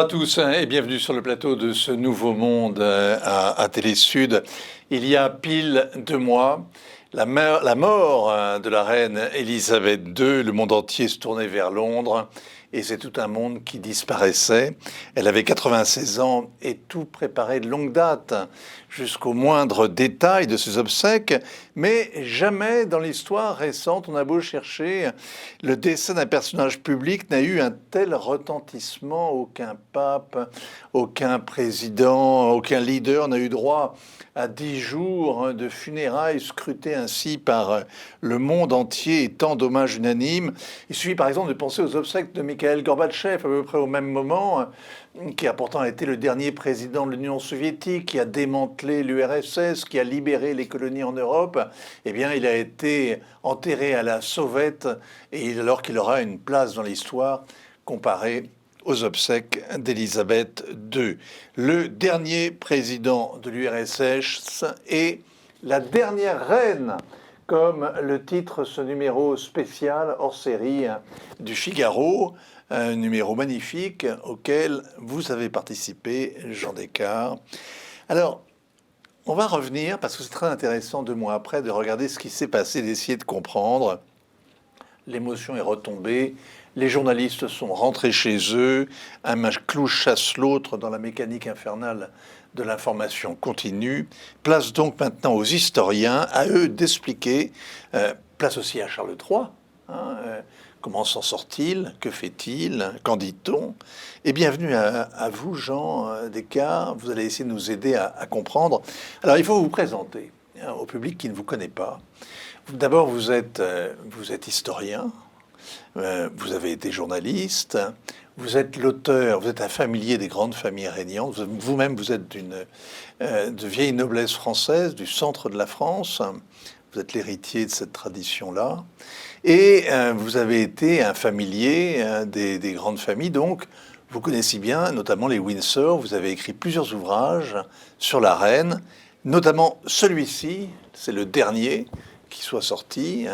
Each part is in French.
à tous et bienvenue sur le plateau de ce nouveau monde à Télé Sud. Il y a pile 2 mois, la mort de la reine Elisabeth II, le monde entier se tournait vers Londres et c'est tout un monde qui disparaissait. Elle avait 96 ans et tout préparait de longue date, jusqu'au moindre détail de ses obsèques, mais jamais dans l'histoire récente, on a beau chercher, le décès d'un personnage public n'a eu un tel retentissement. Aucun pape, aucun président, aucun leader n'a eu droit à 10 jours de funérailles scrutées ainsi par le monde entier et tant d'hommages unanimes. Il suffit par exemple de penser aux obsèques de Mikhail Gorbatchev, à peu près au même moment, qui a pourtant été le dernier président de l'Union soviétique, qui a démantelé l'URSS, qui a libéré les colonies en Europe. Eh bien, il a été enterré à la sauvette, et alors qu'il aura une place dans l'histoire comparée aux obsèques d'Elisabeth II. Le dernier président de l'URSS et la dernière reine, comme le titre ce numéro spécial hors série du Figaro, un numéro magnifique auquel vous avez participé, Jean Descartes. Alors, on va revenir, parce que c'est très intéressant 2 mois après, de regarder ce qui s'est passé, d'essayer de comprendre. L'émotion est retombée, les journalistes sont rentrés chez eux, un clou chasse l'autre dans la mécanique infernale de l'information continue. Place donc maintenant aux historiens, à eux d'expliquer, place aussi à Charles III, comment s'en sort-il, que fait-il, qu'en dit-on? Et bienvenue à vous, Jean Descartes, vous allez essayer de nous aider à comprendre. Alors il faut vous présenter au public qui ne vous connaît pas. D'abord, vous êtes historien, vous avez été journaliste, vous êtes l'auteur, vous êtes un familier des grandes familles régnantes, vous-même vous êtes de vieille noblesse française, du centre de la France, vous êtes l'héritier de cette tradition-là, et vous avez été un familier des grandes familles, donc vous connaissez bien notamment les Windsor, vous avez écrit plusieurs ouvrages sur la reine, notamment celui-ci, c'est le dernier qui soit sorti,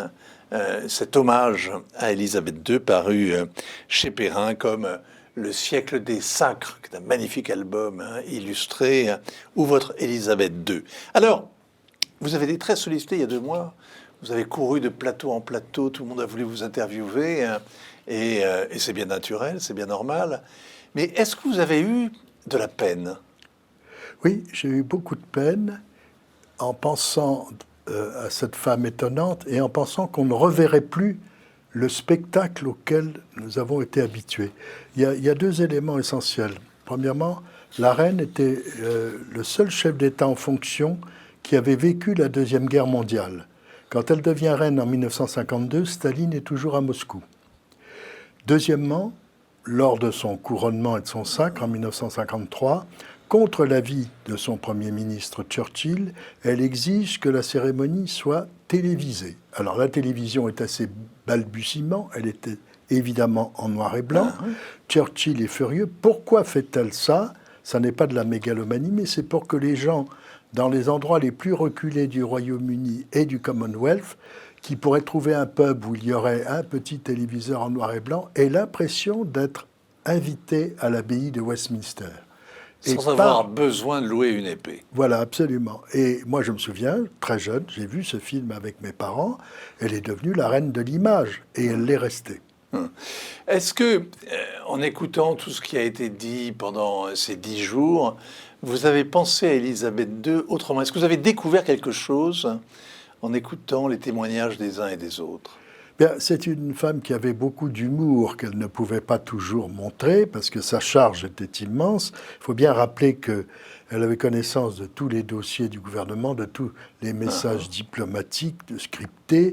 cet hommage à Elisabeth II paru chez Perrin comme Le siècle des sacres, qui est un magnifique album illustré, ou votre Elisabeth II. Alors, vous avez été très sollicité il y a 2 mois, vous avez couru de plateau en plateau, tout le monde a voulu vous interviewer, et c'est bien naturel, c'est bien normal. Mais est-ce que vous avez eu de la peine? Oui, j'ai eu beaucoup de peine en pensant à cette femme étonnante et en pensant qu'on ne reverrait plus le spectacle auquel nous avons été habitués. Il y a 2 éléments essentiels. Premièrement, la reine était le seul chef d'État en fonction qui avait vécu la Deuxième Guerre mondiale. Quand elle devient reine en 1952, Staline est toujours à Moscou. Deuxièmement, lors de son couronnement et de son sacre en 1953, contre l'avis de son Premier ministre Churchill, elle exige que la cérémonie soit télévisée. Alors la télévision est assez balbutiement, elle était évidemment en noir et blanc. Churchill est furieux. Pourquoi fait-elle ça? Ça n'est pas de la mégalomanie, mais c'est pour que les gens, dans les endroits les plus reculés du Royaume-Uni et du Commonwealth, qui pourraient trouver un pub où il y aurait un petit téléviseur en noir et blanc, aient l'impression d'être invités à l'abbaye de Westminster. Sans avoir besoin de louer une épée. Voilà, absolument. Et moi, je me souviens, très jeune, j'ai vu ce film avec mes parents. Elle est devenue la reine de l'image, et elle l'est restée. Est-ce que, en écoutant tout ce qui a été dit pendant ces 10 jours, vous avez pensé à Elisabeth II autrement? Est-ce que vous avez découvert quelque chose en écoutant les témoignages des uns et des autres? Bien, c'est une femme qui avait beaucoup d'humour qu'elle ne pouvait pas toujours montrer parce que sa charge était immense. Il faut bien rappeler qu'elle avait connaissance de tous les dossiers du gouvernement, de tous les messages diplomatiques, de scriptés.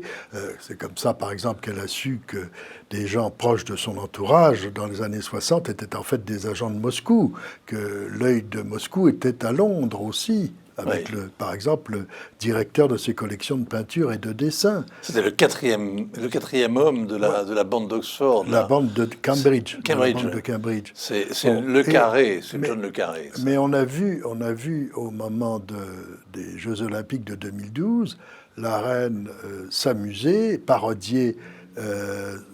C'est comme ça, par exemple, qu'elle a su que des gens proches de son entourage, dans les années 60, étaient en fait des agents de Moscou, que l'œil de Moscou était à Londres aussi, avec, par exemple, le directeur de ses collections de peinture et de dessins. C'était le quatrième homme de la bande d'Oxford. La bande de Cambridge. Cambridge. La bande de Cambridge. C'est Le Carré, c'est John Le Carré. Ça. Mais on a vu au moment des Jeux Olympiques de 2012, la reine s'amuser, parodier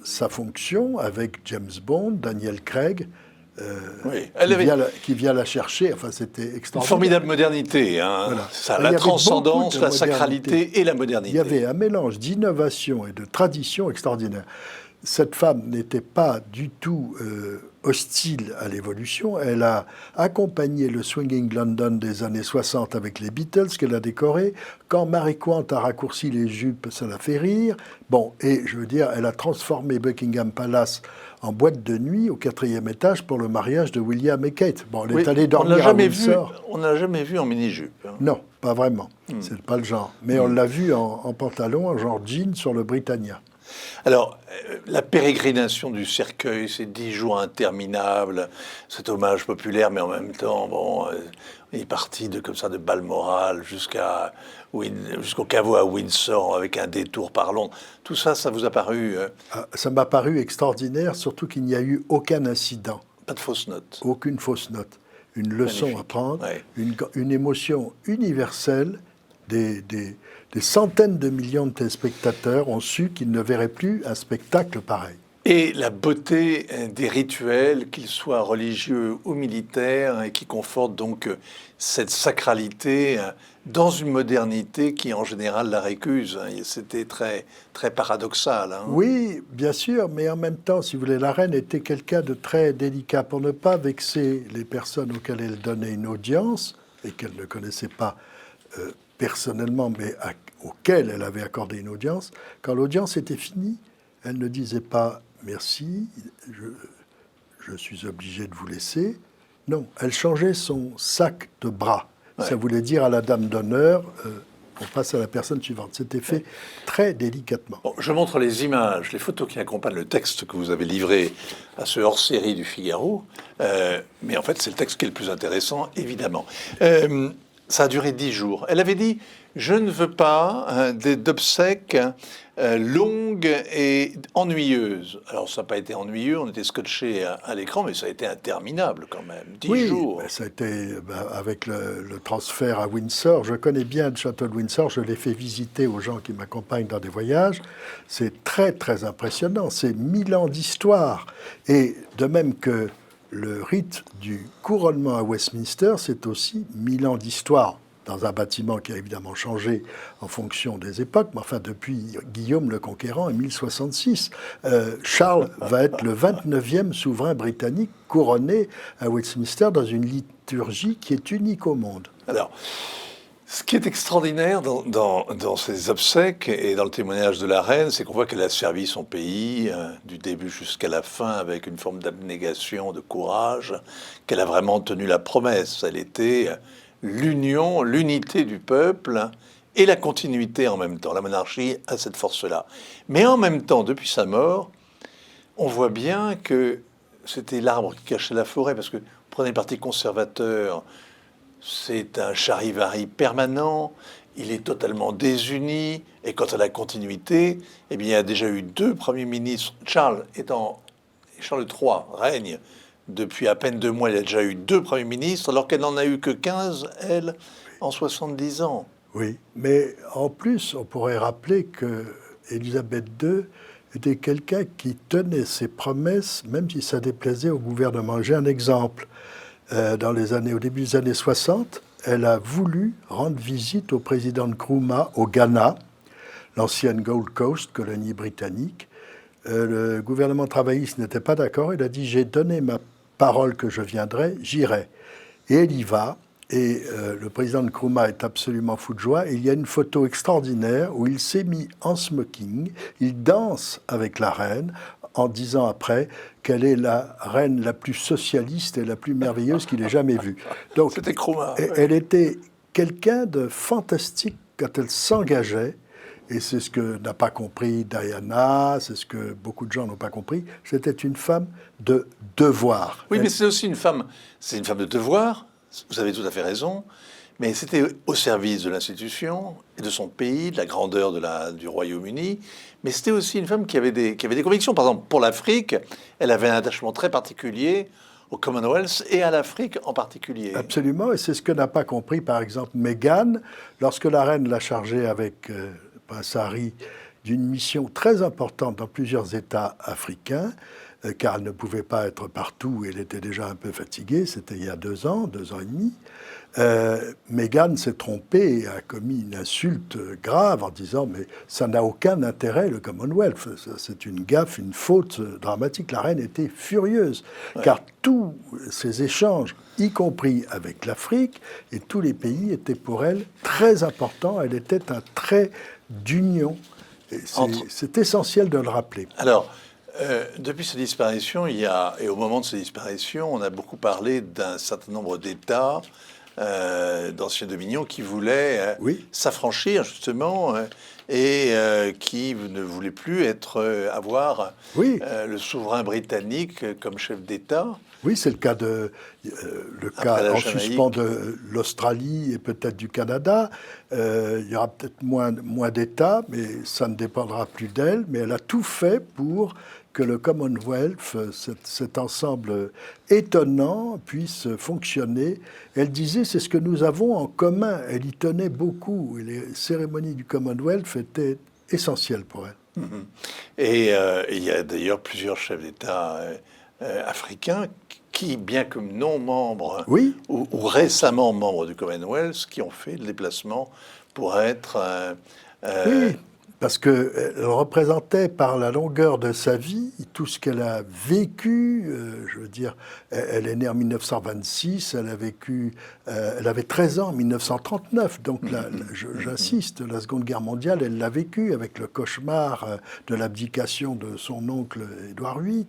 sa fonction avec James Bond, Daniel Craig, Oui. Qui vient la chercher. Enfin, c'était Une extraordinaire. formidable modernité. Hein. Voilà. Ça, Il y la avait transcendance, beaucoup de la sacralité et la modernité. Il y avait un mélange d'innovation et de tradition extraordinaire. Cette femme n'était pas du tout hostile à l'évolution. Elle a accompagné le swinging London des années 60 avec les Beatles, qu'elle a décoré. Quand Mary Quant a raccourci les jupes, ça l'a fait rire. Bon, et je veux dire, elle a transformé Buckingham Palace en boîte de nuit au 4e étage pour le mariage de William et Kate. Bon, elle est allée dormir à Windsor. On ne l'a jamais vu en mini-jupe. Hein. Non, pas vraiment. C'est pas le genre. Mais on l'a vu en pantalon, en genre jean sur le Britannia. Alors, la pérégrination du cercueil, ces 10 jours interminables, cet hommage populaire, mais en même temps, bon, il est parti comme ça de Balmoral jusqu'au caveau à Windsor avec un détour par Londres. Tout ça, ça vous a paru Ça m'a paru extraordinaire, surtout qu'il n'y a eu aucun incident. Pas de fausses notes. Aucune fausse note. Une leçon Magnifique. à prendre, Ouais. une émotion universelle. Des centaines de millions de téléspectateurs ont su qu'ils ne verraient plus un spectacle pareil. Et la beauté des rituels, qu'ils soient religieux ou militaires, et qui confortent donc cette sacralité dans une modernité qui, en général, la récuse. C'était très, très paradoxal. Hein. Oui, bien sûr, mais en même temps, si vous voulez, la reine était quelqu'un de très délicat pour ne pas vexer les personnes auxquelles elle donnait une audience et qu'elle ne connaissait pas personnellement, mais auxquelles elle avait accordé une audience. Quand l'audience était finie, elle ne disait pas « merci, je suis obligé de vous laisser ». Non, elle changeait son sac de bras. Ouais. Ça voulait dire à la dame d'honneur on passe à la personne suivante. C'était fait très délicatement. Bon, je montre les images, les photos qui accompagnent le texte que vous avez livré à ce hors-série du Figaro. Mais en fait, c'est le texte qui est le plus intéressant, évidemment. Ça a duré 10 jours. Elle avait dit « Je ne veux pas d'obsèques longues et ennuyeuses ». Alors, ça n'a pas été ennuyeux, on était scotchés à l'écran, mais ça a été interminable quand même. 10 jours. Oui, ça a été avec le transfert à Windsor. Je connais bien le château de Windsor, je l'ai fait visiter aux gens qui m'accompagnent dans des voyages. C'est très, très impressionnant. C'est 1000 ans d'histoire. Et de même que le rite du couronnement à Westminster, c'est aussi 1000 ans d'histoire dans un bâtiment qui a évidemment changé en fonction des époques, mais enfin depuis Guillaume le Conquérant en 1066. Charles va être le 29e souverain britannique couronné à Westminster dans une liturgie qui est unique au monde. Alors, ce qui est extraordinaire dans ces obsèques et dans le témoignage de la reine, c'est qu'on voit qu'elle a servi son pays du début jusqu'à la fin avec une forme d'abnégation, de courage, qu'elle a vraiment tenu la promesse. Elle était l'union, l'unité du peuple et la continuité en même temps. La monarchie a cette force-là. Mais en même temps, depuis sa mort, on voit bien que c'était l'arbre qui cachait la forêt, parce que vous prenez le parti conservateur, c'est un charivari permanent, il est totalement désuni, et quant à la continuité, eh bien, il y a déjà eu 2 premiers ministres. Charles III règne depuis à peine 2 mois, il a déjà eu 2 premiers ministres, alors qu'elle n'en a eu que 15, elle, en 70 ans. Oui, mais en plus, on pourrait rappeler que Élisabeth II était quelqu'un qui tenait ses promesses, même si ça déplaisait au gouvernement. J'ai un exemple. Au début des années 60, elle a voulu rendre visite au président Nkrumah au Ghana, l'ancienne Gold Coast, colonie britannique. Le gouvernement travailliste n'était pas d'accord. Il a dit « J'ai donné ma parole que je viendrai, j'irai ». Et elle y va. Et le président Nkrumah est absolument fou de joie. Et il y a une photo extraordinaire où il s'est mis en smoking. Il danse avec la reine en disant après qu'elle est la reine la plus socialiste et la plus merveilleuse qu'il ait jamais vue. Donc, c'était Nkrumah. Elle était quelqu'un de fantastique quand elle s'engageait. Et c'est ce que n'a pas compris Diana, c'est ce que beaucoup de gens n'ont pas compris. C'était une femme de devoir. Oui, mais c'est aussi une femme de devoir. Vous avez tout à fait raison. Mais c'était au service de l'institution et de son pays, de la grandeur du Royaume-Uni. Mais c'était aussi une femme qui avait des convictions. Par exemple, pour l'Afrique, elle avait un attachement très particulier au Commonwealth et à l'Afrique en particulier. Absolument, et c'est ce que n'a pas compris, par exemple, Meghan, lorsque la reine l'a chargée avec Prince Harry d'une mission très importante dans plusieurs États africains. car elle ne pouvait pas être partout, et elle était déjà un peu fatiguée, c'était il y a 2 ans et demi. Meghan s'est trompée et a commis une insulte grave en disant « mais ça n'a aucun intérêt, le Commonwealth, c'est une gaffe, une faute dramatique ». La reine était furieuse, car tous ces échanges, y compris avec l'Afrique et tous les pays, étaient pour elle très importants. Elle était un trait d'union. C'est essentiel de le rappeler. Alors, depuis sa disparition, et au moment de sa disparition, on a beaucoup parlé d'un certain nombre d'États, d'anciens dominions, qui voulaient s'affranchir justement et qui ne voulaient plus avoir le souverain britannique comme chef d'État. Oui, c'est le cas en suspens de l'Australie et peut-être du Canada. Il y aura peut-être moins d'États, mais ça ne dépendra plus d'elle. Mais elle a tout fait pour que le Commonwealth, cet ensemble étonnant, puisse fonctionner. Elle disait, c'est ce que nous avons en commun. Elle y tenait beaucoup. Et les cérémonies du Commonwealth étaient essentielles pour elle. Et il y a d'ailleurs plusieurs chefs d'État africains qui, bien que non membres ou récemment membres du Commonwealth, qui ont fait le déplacement pour être... Oui, parce qu'elle représentait par la longueur de sa vie tout ce qu'elle a vécu. Je veux dire, elle est née en 1926, elle avait 13 ans en 1939. Donc, j'insiste, la Seconde Guerre mondiale, elle l'a vécu avec le cauchemar de l'abdication de son oncle Édouard VIII,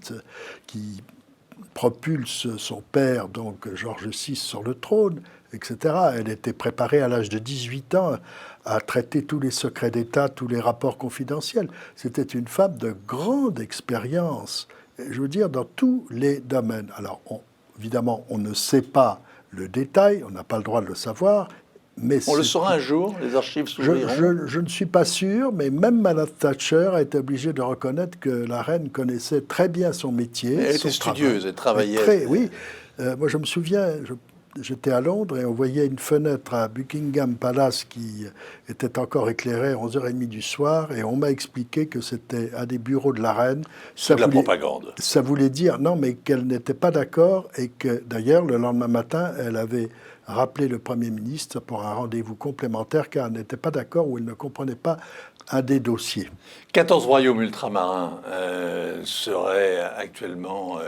qui propulse son père, donc Georges VI, sur le trône, etc. Elle était préparée à l'âge de 18 ans à traiter tous les secrets d'État, tous les rapports confidentiels. C'était une femme de grande expérience, je veux dire, dans tous les domaines. Alors, évidemment, on ne sait pas le détail, on n'a pas le droit de le savoir, mais on le saura un jour, les archives s'ouvriront. Je ne suis pas sûr, mais même Madame Thatcher a été obligée de reconnaître que la reine connaissait très bien son métier. Elle était studieuse, elle travaillait. Oui. Moi, je me souviens, j'étais à Londres et on voyait une fenêtre à Buckingham Palace qui était encore éclairée à 11h30 du soir, et on m'a expliqué que c'était un des bureaux de la reine. C'est de la propagande. Ça voulait dire, non, mais qu'elle n'était pas d'accord, et que d'ailleurs, le lendemain matin, elle avait rappelé le Premier ministre pour un rendez-vous complémentaire, car elle n'était pas d'accord ou elle ne comprenait pas un des dossiers. 14 royaumes ultramarins seraient actuellement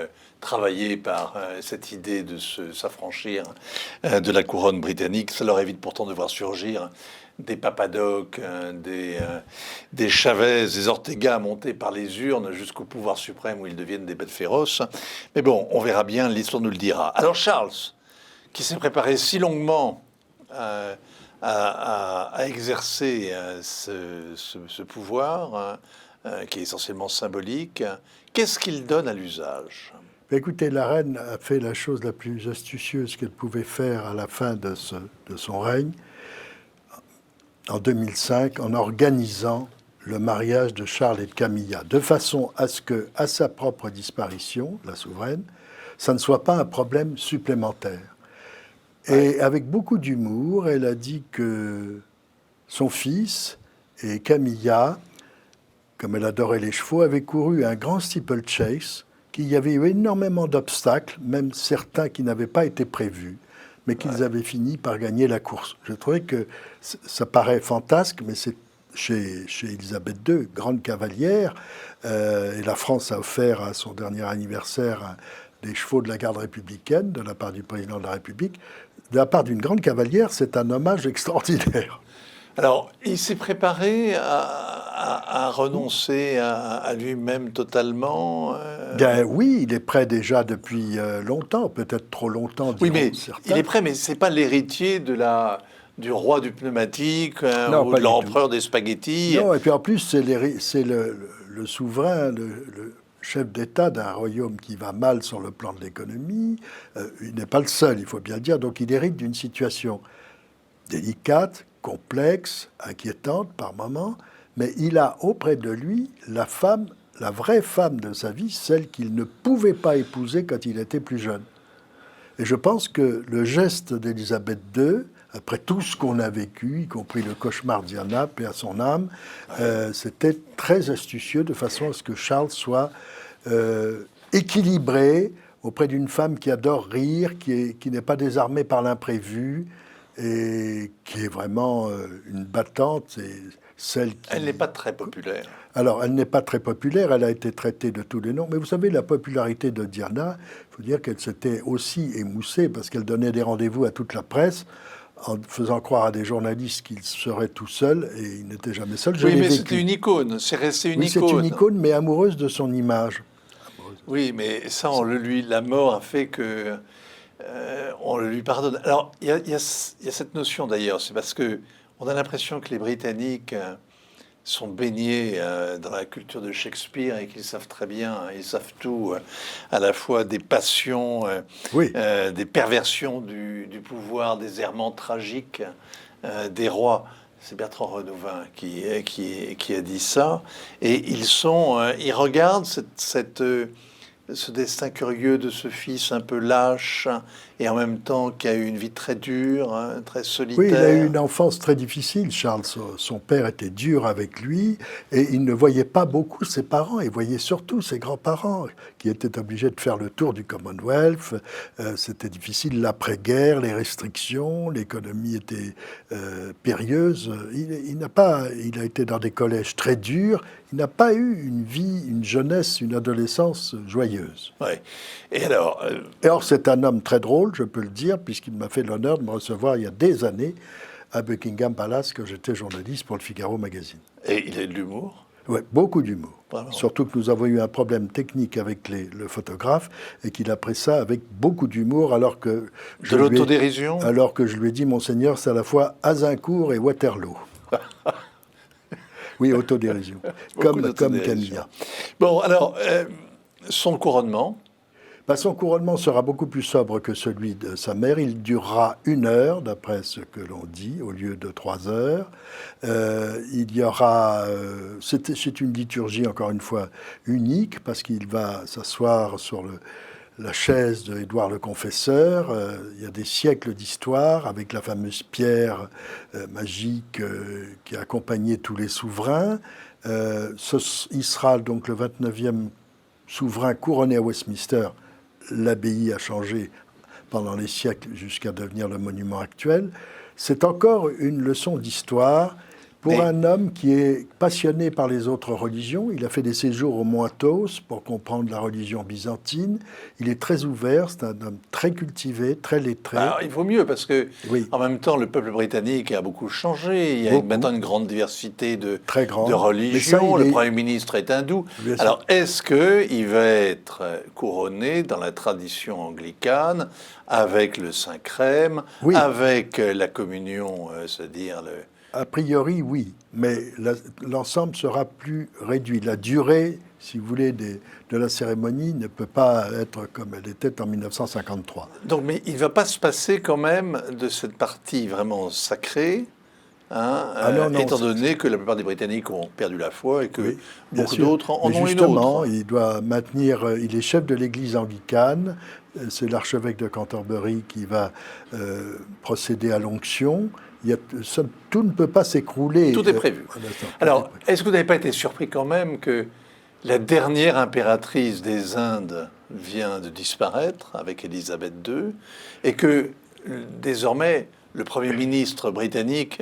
travaillés par cette idée de s'affranchir de la couronne britannique. Ça leur évite pourtant de voir surgir des Papadoc, des Chavez, des Ortega montés par les urnes jusqu'au pouvoir suprême où ils deviennent des bêtes féroces. Mais bon, on verra bien, l'histoire nous le dira. Alors Charles, qui s'est préparé si longuement à exercer ce pouvoir, qui est essentiellement symbolique, qu'est-ce qu'il donne à l'usage ? Écoutez, la reine a fait la chose la plus astucieuse qu'elle pouvait faire à la fin de son règne, en 2005, en organisant le mariage de Charles et de Camilla, de façon à ce que, à sa propre disparition, la souveraine, ça ne soit pas un problème supplémentaire. Et avec beaucoup d'humour, elle a dit que son fils et Camilla, comme elle adorait les chevaux, avaient couru un grand steeplechase, qu'il y avait eu énormément d'obstacles, même certains qui n'avaient pas été prévus, mais qu'ils avaient fini par gagner la course. Je trouvais que ça paraît fantasque, mais c'est chez Élisabeth II, grande cavalière, et la France a offert à son dernier anniversaire des chevaux de la garde républicaine de la part du président de la République. De la part d'une grande cavalière, c'est un hommage extraordinaire. Alors, il s'est préparé à renoncer à lui-même totalement Bien, oui, il est prêt déjà depuis longtemps, peut-être trop longtemps. Oui, mais certains. Il est prêt, mais ce n'est pas l'héritier du roi du pneumatique ou de l'empereur des spaghettis. Non, et puis en plus, c'est le souverain, le chef d'État d'un royaume qui va mal sur le plan de l'économie. Il n'est pas le seul, il faut bien le dire. Donc il hérite d'une situation délicate, complexe, inquiétante par moments, mais il a auprès de lui la vraie femme de sa vie, celle qu'il ne pouvait pas épouser quand il était plus jeune. Et je pense que le geste d'Élisabeth II, après tout ce qu'on a vécu, y compris le cauchemar de Diana, paix à son âme, c'était très astucieux de façon à ce que Charles soit équilibrée auprès d'une femme qui adore rire, qui n'est pas désarmée par l'imprévu et qui est vraiment une battante. C'est celle qui... Elle n'est pas très populaire. Alors, elle n'est pas très populaire, elle a été traitée de tous les noms, mais vous savez, la popularité de Diana, il faut dire qu'elle s'était aussi émoussée parce qu'elle donnait des rendez-vous à toute la presse en faisant croire à des journalistes qu'il serait tout seul, et il n'était jamais seul. Oui, mais c'était une icône, c'est resté une icône. Oui, c'est une icône, mais amoureuse de son image. Oui, mais ça, la mort a fait que on le lui pardonne. Alors, il y a cette notion d'ailleurs, c'est parce que on a l'impression que les Britanniques sont baignés dans la culture de Shakespeare et qu'ils savent très bien, ils savent tout, à la fois des passions, des perversions du pouvoir, des errements tragiques des rois. C'est Bertrand Renouvin qui a dit ça. Et ils regardent ce destin curieux de ce fils un peu lâche et en même temps qui a eu une vie très dure, hein, très solitaire. Oui, il a eu une enfance très difficile, Charles. Son père était dur avec lui et il ne voyait pas beaucoup ses parents. Il voyait surtout ses grands-parents qui étaient obligés de faire le tour du Commonwealth. C'était difficile l'après-guerre, les restrictions, l'économie était périlleuse. Il a été dans des collèges très durs. Il n'a pas eu une vie, une jeunesse, une adolescence joyeuse. Ouais. Et alors, c'est un homme très drôle, je peux le dire, puisqu'il m'a fait l'honneur de me recevoir il y a des années à Buckingham Palace, quand j'étais journaliste pour le Figaro Magazine. Et il a de l'humour? Oui, beaucoup d'humour. Vraiment. Surtout que nous avons eu un problème technique avec le photographe et qu'il a pris ça avec beaucoup d'humour, alors que... De l'autodérision? Alors que je lui ai dit, Monseigneur, c'est à la fois Azincourt et Waterloo. Oui, autodérision. comme Camilla. Bon, alors, son couronnement? Son couronnement sera beaucoup plus sobre que celui de sa mère. Il durera 1 heure, d'après ce que l'on dit, au lieu de 3 heures. Il y aura... c'est une liturgie, encore une fois, unique, parce qu'il va s'asseoir sur la chaise d'Édouard le Confesseur. Il y a des siècles d'histoire avec la fameuse pierre magique qui a accompagné tous les souverains. Il sera donc le 29e souverain couronné à Westminster. L'abbaye a changé pendant les siècles jusqu'à devenir le monument actuel. C'est encore une leçon d'histoire pour un homme qui est passionné par les autres religions. Il a fait des séjours au Mont Athos pour comprendre la religion byzantine. Il est très ouvert, c'est un homme très cultivé, très lettré. Alors, il vaut mieux parce que, en même temps, le peuple britannique a beaucoup changé. Il y a maintenant une grande diversité de religions. Le Premier ministre est hindou. Alors, est-ce qu'il va être couronné dans la tradition anglicane avec le Saint-Crème, avec la communion, c'est-à-dire le... A priori, oui, mais l'ensemble sera plus réduit. La durée, si vous voulez, de la cérémonie ne peut pas être comme elle était en 1953. Donc, mais il ne va pas se passer quand même de cette partie vraiment sacrée, étant donné que la plupart des Britanniques ont perdu la foi et que beaucoup d'autres en ont une autre. Il doit maintenir, il est chef de l'église anglicane, c'est l'archevêque de Canterbury qui va procéder à l'onction. Tout ne peut pas s'écrouler. Tout est prévu. Alors, est-ce que vous n'avez pas été surpris quand même que la dernière impératrice des Indes vient de disparaître avec Élisabeth II et que désormais le Premier ministre britannique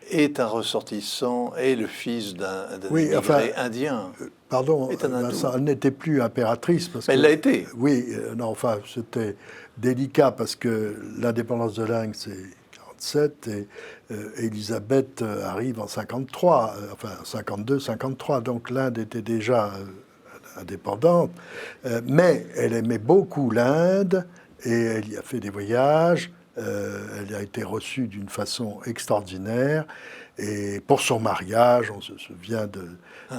est un ressortissant et le fils d'un immigré indien? Pardon, elle n'était plus impératrice. Elle l'a été. Oui, c'était délicat parce que l'indépendance de l'Inde, c'est 47 et Élisabeth arrive en 53, 52, 53. Donc l'Inde était déjà indépendante, mais elle aimait beaucoup l'Inde et elle y a fait des voyages. Elle a été reçue d'une façon extraordinaire. Et pour son mariage, on se souvient de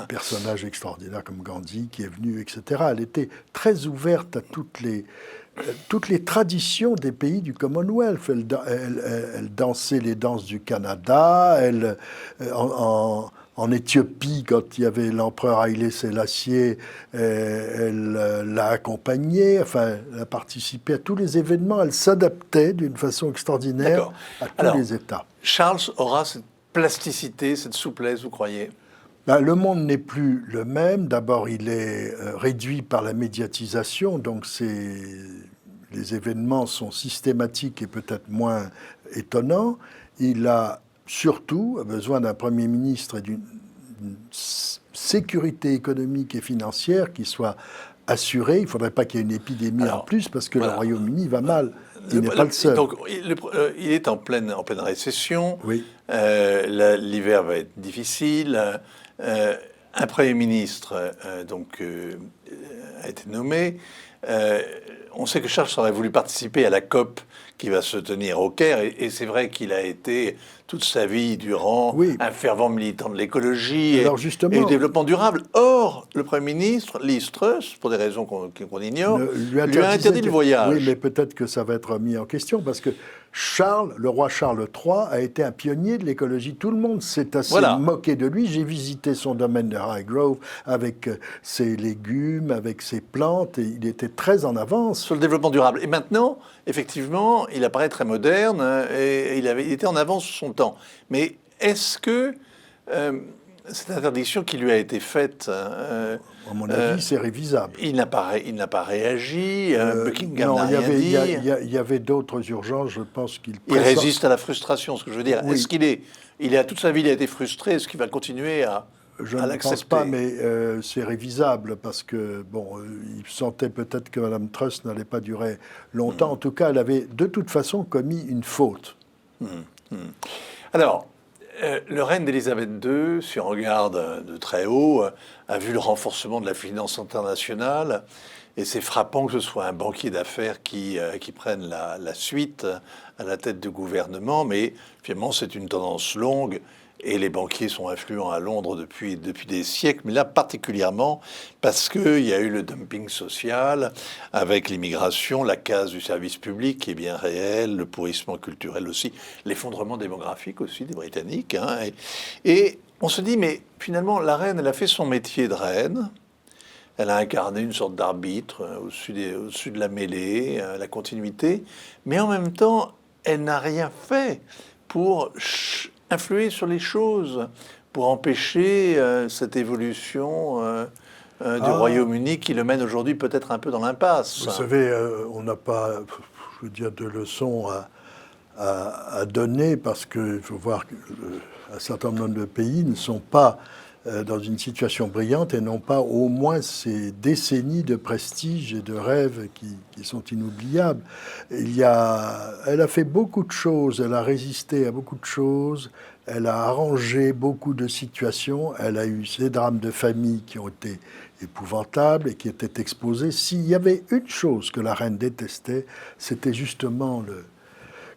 personnages extraordinaires comme Gandhi qui est venu, etc. Elle était très ouverte à toutes les traditions des pays du Commonwealth. Elle dansait les danses du Canada. En Éthiopie, quand il y avait l'empereur Haïlé Sélassié, elle l'a accompagné, elle a participé à tous les événements, elle s'adaptait d'une façon extraordinaire à tous les États. Charles aura cette plasticité, cette souplesse, vous croyez? Ben, le monde n'est plus le même. D'abord, il est réduit par la médiatisation, donc les événements sont systématiques et peut-être moins étonnants. Il a surtout besoin d'un Premier ministre et d'une sécurité économique et financière qui soit assurée. Il ne faudrait pas qu'il y ait une épidémie en plus, parce que le Royaume-Uni va mal. Il n'est pas le seul. Donc, il est en pleine récession. Oui. L'hiver va être difficile. Un Premier ministre a été nommé. On sait que Charles aurait voulu participer à la COP qui va se tenir au Caire, et c'est vrai qu'il a été toute sa vie durant un fervent militant de l'écologie et du développement durable. Or, le Premier ministre, Liz Truss, pour des raisons qu'on ignore, lui a interdit le voyage. Oui, mais peut-être que ça va être mis en question, parce que le roi Charles III a été un pionnier de l'écologie. Tout le monde s'est assez moqué de lui. J'ai visité son domaine de Highgrove avec ses légumes, avec ses plantes, et il était très en avance. Sur le développement durable. Et maintenant, effectivement, il apparaît très moderne et il était en avance sur son temps. Mais est-ce que cette interdiction qui lui a été faite... à mon avis, c'est révisable. Il n'a pas réagi, Buckingham n'a rien dit. Il y avait d'autres urgences, je pense qu'il... Il résiste à la frustration, ce que je veux dire. Oui. Est-ce qu'il toute sa vie, il a été frustré, est-ce qu'il va continuer à Je ne pense pas, mais c'est révisable, parce que, il sentait peut-être que Mme Truss n'allait pas durer longtemps. En tout cas, elle avait de toute façon commis une faute. Alors, le règne d'Élisabeth II, si on regarde de très haut, a vu le renforcement de la finance internationale, et c'est frappant que ce soit un banquier d'affaires qui prenne la suite à la tête du gouvernement, mais finalement c'est une tendance longue, et les banquiers sont influents à Londres depuis des siècles, mais là particulièrement parce qu'il y a eu le dumping social avec l'immigration, la casse du service public qui est bien réelle, le pourrissement culturel aussi, l'effondrement démographique aussi des Britanniques. Et on se dit, mais finalement, la reine, elle a fait son métier de reine, elle a incarné une sorte d'arbitre au-dessus de la mêlée, la continuité, mais en même temps, elle n'a rien fait pour influer sur les choses, pour empêcher cette évolution du Royaume-Uni qui le mène aujourd'hui peut-être un peu dans l'impasse. Vous savez, on n'a pas, je veux dire, de leçons à donner, parce qu'il faut voir qu'un certain nombre de pays ne sont pas dans une situation brillante et n'ont pas au moins ces décennies de prestige et de rêves qui sont inoubliables. Elle a fait beaucoup de choses, elle a résisté à beaucoup de choses, elle a arrangé beaucoup de situations, elle a eu ces drames de famille qui ont été épouvantables et qui étaient exposés. S'il y avait une chose que la reine détestait, c'était justement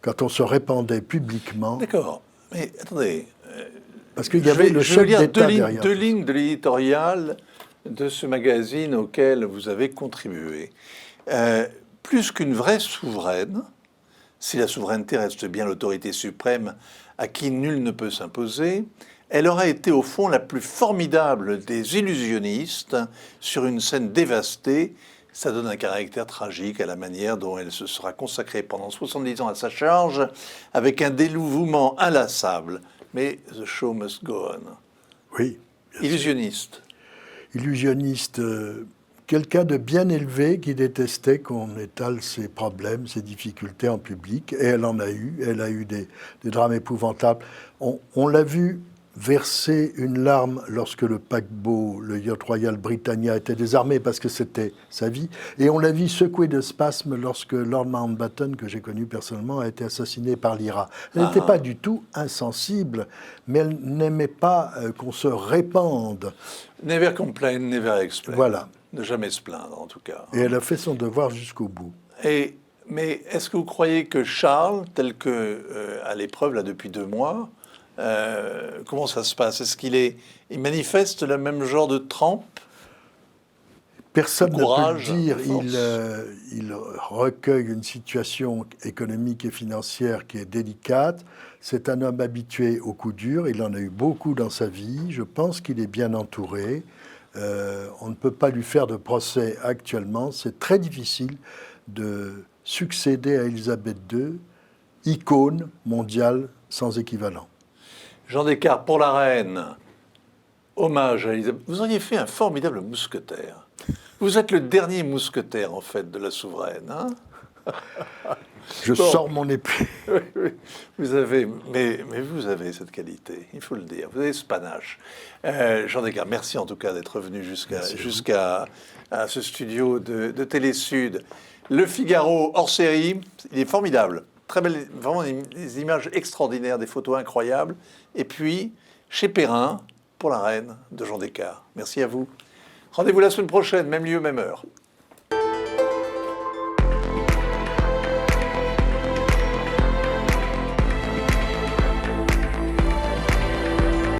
quand on se répandait publiquement. D'accord, mais attendez... Parce qu'il y avait le chef d'État derrière. Deux lignes de l'éditorial de ce magazine auquel vous avez contribué. Plus qu'une vraie souveraine, si la souveraineté reste bien l'autorité suprême à qui nul ne peut s'imposer, elle aura été au fond la plus formidable des illusionnistes sur une scène dévastée. Ça donne un caractère tragique à la manière dont elle se sera consacrée pendant 70 ans à sa charge, avec un dévouement inlassable. Mais the show must go on. Oui. Illusionniste. Illusionniste, quelqu'un de bien élevé qui détestait qu'on étale ses problèmes, ses difficultés en public. Et elle en a eu. Elle a eu des drames épouvantables. On l'a vu verser une larme lorsque le paquebot, le yacht Royal Britannia, était désarmé, parce que c'était sa vie. Et on l'a vu secouer de spasmes lorsque Lord Mountbatten, que j'ai connu personnellement, a été assassiné par l'IRA. Elle n'était pas du tout insensible, mais elle n'aimait pas qu'on se répande. Never complain, never explain. Voilà. Ne jamais se plaindre, en tout cas. Et elle a fait son devoir jusqu'au bout. Mais est-ce que vous croyez que Charles, tel que à l'épreuve là depuis 2 mois, comment ça se passe? Est-ce qu'il manifeste le même genre de trempe? Personne ne peut le dire. Il recueille une situation économique et financière qui est délicate. C'est un homme habitué aux coups durs. Il en a eu beaucoup dans sa vie. Je pense qu'il est bien entouré. On ne peut pas lui faire de procès actuellement. C'est très difficile de succéder à Élisabeth II, icône mondiale sans équivalent. Jean Descartes, pour la reine, hommage à Elisabeth. Vous auriez fait un formidable mousquetaire. Vous êtes le dernier mousquetaire, en fait, de la souveraine. Hein. Je sors mon épée. Oui, oui. Mais vous avez cette qualité, il faut le dire. Vous avez ce panache. Jean Descartes, merci en tout cas d'être venu jusqu'à ce studio de Télé Sud. Le Figaro hors série, il est formidable. Très belle, vraiment des images extraordinaires, des photos incroyables. Et puis, chez Perrin, pour la reine de Jean Descartes. Merci à vous. Rendez-vous la semaine prochaine, même lieu, même heure.